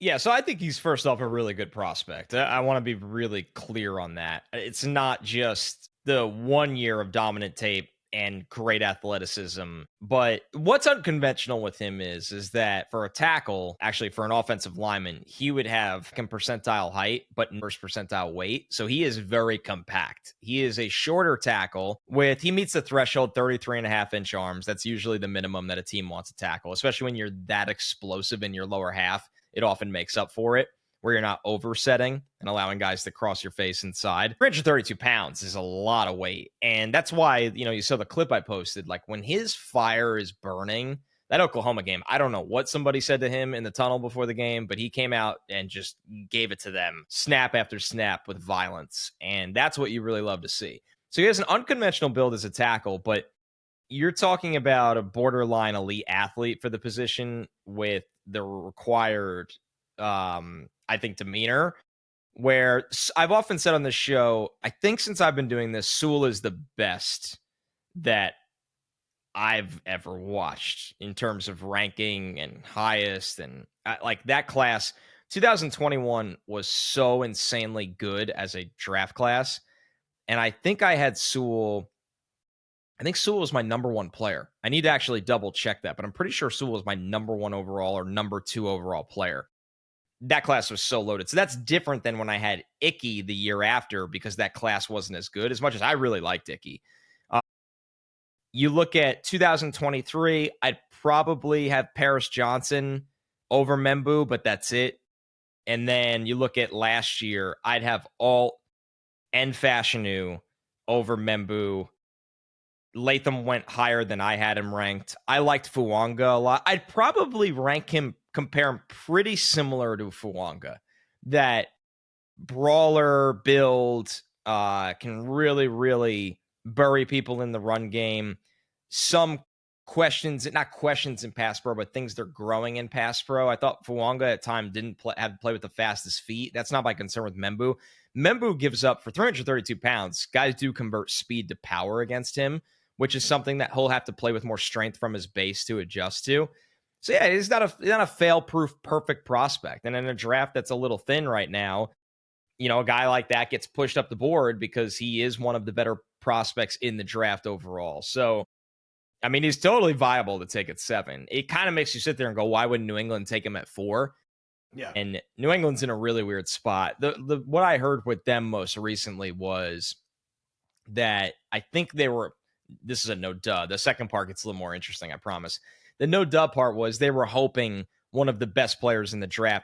Yeah, so I think he's first off a really good prospect. I want to be really clear on that. It's not just the 1 year of dominant tape and great athleticism, but what's unconventional with him is that for a tackle, actually for an offensive lineman, he would have second percentile height, but first percentile weight. So he is very compact. He is a shorter tackle with, he meets the threshold 33.5-inch arms. That's usually the minimum that a team wants to tackle, especially when you're that explosive in your lower half. It often makes up for it where you're not oversetting and allowing guys to cross your face inside. 332 pounds is a lot of weight. And that's why, you saw the clip I posted. Like when his fire is burning, that Oklahoma game, I don't know what somebody said to him in the tunnel before the game, but he came out and just gave it to them snap after snap with violence. And that's what you really love to see. So he has an unconventional build as a tackle, but you're talking about a borderline elite athlete for the position with the required, I think, demeanor. Where I've often said on this show, I think since I've been doing this, Sewell is the best that I've ever watched in terms of ranking and highest. And like that class, 2021 was so insanely good as a draft class. And I think I had Sewell. I think Sewell was my number one player. I need to actually double check that, but I'm pretty sure Sewell was my number one overall or number two overall player. That class was so loaded. So that's different than when I had Icky the year after because that class wasn't as good, as much as I really liked Icky. You look at 2023, I'd probably have Paris Johnson over Membou, but that's it. And then you look at last year, I'd have Alt and Fashanu over Membou. Latham went higher than I had him ranked. I liked Fuanga a lot. I'd probably compare him pretty similar to Fuanga. That brawler build can really, really bury people in the run game. Some not questions in pass pro, but things they're growing in pass pro. I thought Fuanga at time didn't have to play with the fastest feet. That's not my concern with Membou. Membou gives up for 332 pounds. Guys do convert speed to power against him, which is something that he'll have to play with more strength from his base to adjust to. So yeah, he's not a fail-proof perfect prospect. And in a draft that's a little thin right now, a guy like that gets pushed up the board because he is one of the better prospects in the draft overall. So, I mean, he's totally viable to take at 7. It kind of makes you sit there and go, why wouldn't New England take him at 4? Yeah. And New England's in a really weird spot. The what I heard with them most recently was that I think this is a no duh. The second part gets a little more interesting, I promise. The no duh part was they were hoping one of the best players in the draft